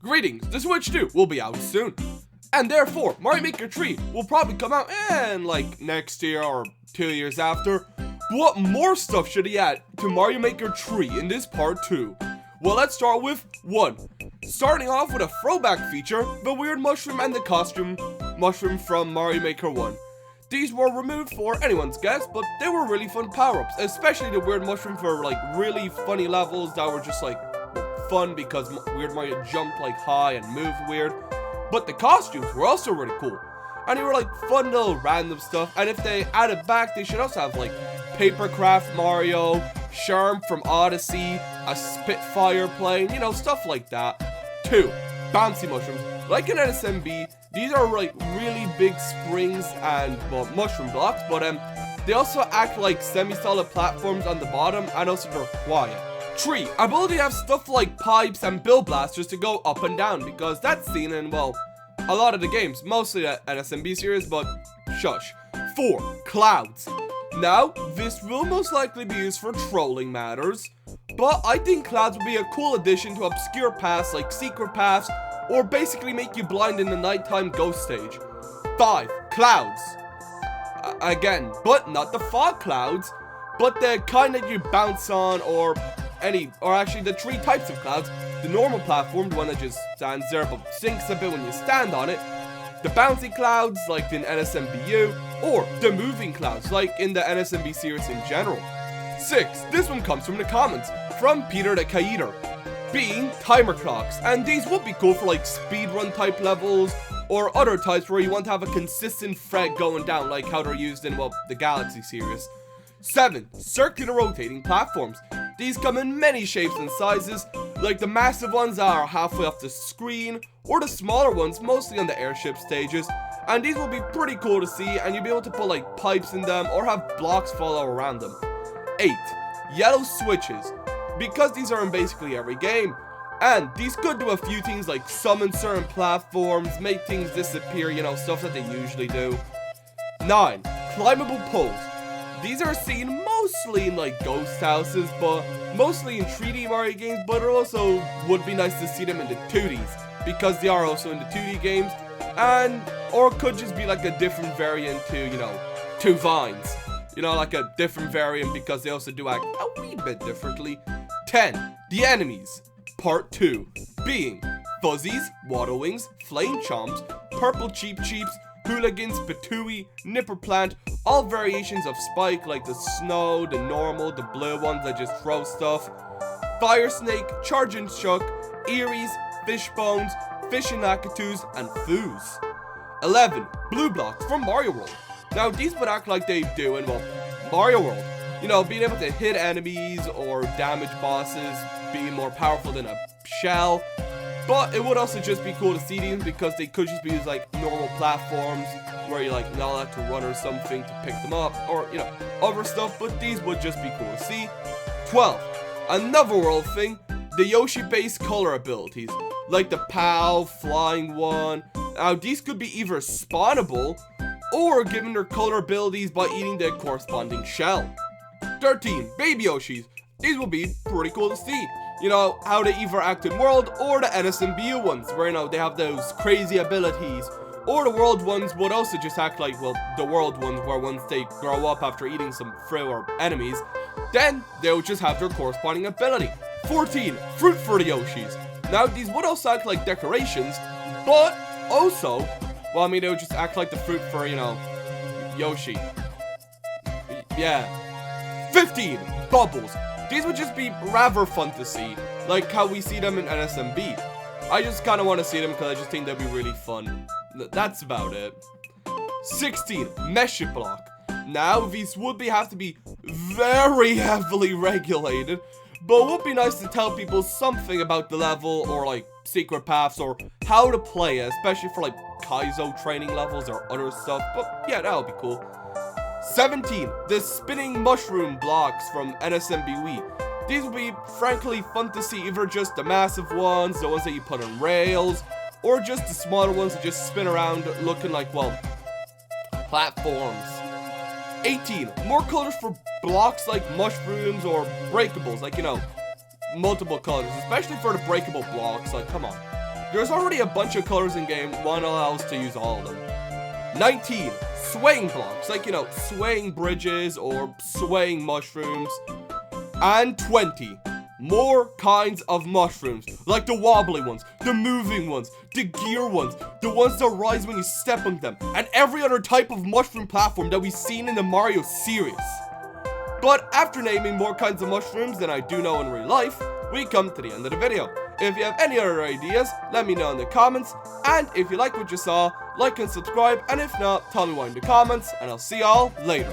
Greetings, the Switch 2 will be out soon. And therefore, Mario Maker 3 will probably come out in like next year or 2 years after. What more stuff should he add to Mario Maker 3 in this part 2? Well, let's start with 1. Starting off with a throwback feature, the weird mushroom and the costume mushroom from Mario Maker 1. These were removed for anyone's guess, but they were really fun power-ups, especially the weird mushroom for like really funny levels that were just like fun because Weird Mario jumped like high and moved weird. But the costumes were also really cool, and they were like fun little random stuff. And if they add it back, they should also have like Papercraft Mario, Sharm from Odyssey, a Spitfire plane, you know, stuff like that. 2. Bouncy mushrooms. Like in NSMB, these are like really big springs and well, mushroom blocks, but they also act like semi-solid platforms on the bottom, and also they're quiet. 3. Ability to have stuff like pipes and bill blasters to go up and down, because that's seen in, well, a lot of the games, mostly the NSMB series, but shush. 4. Clouds. Now, this will most likely be used for trolling matters, but I think clouds would be a cool addition to obscure paths like secret paths, or basically make you blind in the nighttime ghost stage. 5. Clouds. Again, but not the fog clouds, but the kind that you bounce on, or actually the 3 types of clouds. The normal platform, the one that just stands there but sinks a bit when you stand on it. The bouncy clouds, like in NSMBU, or the moving clouds, like in the NSMB series in general. 6. This one comes from the comments, from Peter the Kaiter, being timer clocks, and these would be cool for like speedrun type levels, or other types where you want to have a consistent thread going down, like how they're used in, well, the Galaxy series. 7. Circular rotating platforms. These come in many shapes and sizes, like the massive ones that are halfway off the screen, or the smaller ones mostly on the airship stages, and these will be pretty cool to see, and you'll be able to put like pipes in them or have blocks follow around them. 8. Yellow switches, because these are in basically every game, and these could do a few things like summon certain platforms, make things disappear, you know, stuff that they usually do. 9. Climbable poles. These are seen mostly in like ghost houses, but mostly in 3D Mario games, but it also would be nice to see them in the 2Ds, because they are also in the 2D games, and or it could just be like a different variant to, you know, 2 vines. You know, like a different variant because they also do act a wee bit differently. 10. The enemies. Part 2. Being Fuzzies, Water Wings, Flame Chomps, Purple Cheep Cheeps, Hooligans, Patooey, Nipper Plant, all variations of Spike like the snow, the normal, the blue ones that just throw stuff, Fire Snake, Charging Chuck, Eries, Fishbones, Fishing Akatus, and Foos. 11. Blue blocks from Mario World. Now these would act like they do in, well, Mario World. You know, being able to hit enemies or damage bosses, being more powerful than a shell. But it would also just be cool to see these because they could just be used like normal platforms where you're like not allowed to run or something to pick them up, or, you know, other stuff, but these would just be cool to see. 12. Another world thing, the Yoshi-based color abilities, like the POW, flying one. Now these could be either spawnable, or given their color abilities by eating the corresponding shell. 13. Baby Yoshis. These will be pretty cool to see. You know, how they either act in World or the NSMBU ones, where, you know, they have those crazy abilities. Or the World ones would also just act like, well, the World ones, where once they grow up after eating some fruit or enemies, then they would just have their corresponding ability. 14. Fruit for the Yoshis. Now, these would also act like decorations, but also, well, I mean, they would just act like the fruit for, you know, Yoshi. Yeah. 15. Bubbles. These would just be rather fun to see, like how we see them in NSMB. I just kind of want to see them because I just think they'd be really fun. That's about it. 16. Mesh block. Now, these would have to be very heavily regulated, but it would be nice to tell people something about the level, or like secret paths, or how to play it, especially for like Kaizo training levels or other stuff, but yeah, that would be cool. 17. The spinning mushroom blocks from NSMB Wii. These would be frankly fun to see, either just the massive ones, the ones that you put on rails, or just the smaller ones that just spin around looking like, well, platforms. 18. More colors for blocks like mushrooms or breakables, like, you know, multiple colors, especially for the breakable blocks, like, come on. There's already a bunch of colors in game, why not allow us to use all of them? 19. Swaying blocks, like, swaying bridges or swaying mushrooms. And 20. More kinds of mushrooms, like the wobbly ones, the moving ones, the gear ones, the ones that rise when you step on them, and every other type of mushroom platform that we've seen in the Mario series. But after naming more kinds of mushrooms than I do know in real life, we come to the end of the video. If you have any other ideas, let me know in the comments, and if you like what you saw, like and subscribe, and if not, tell me why in the comments, and I'll see y'all later.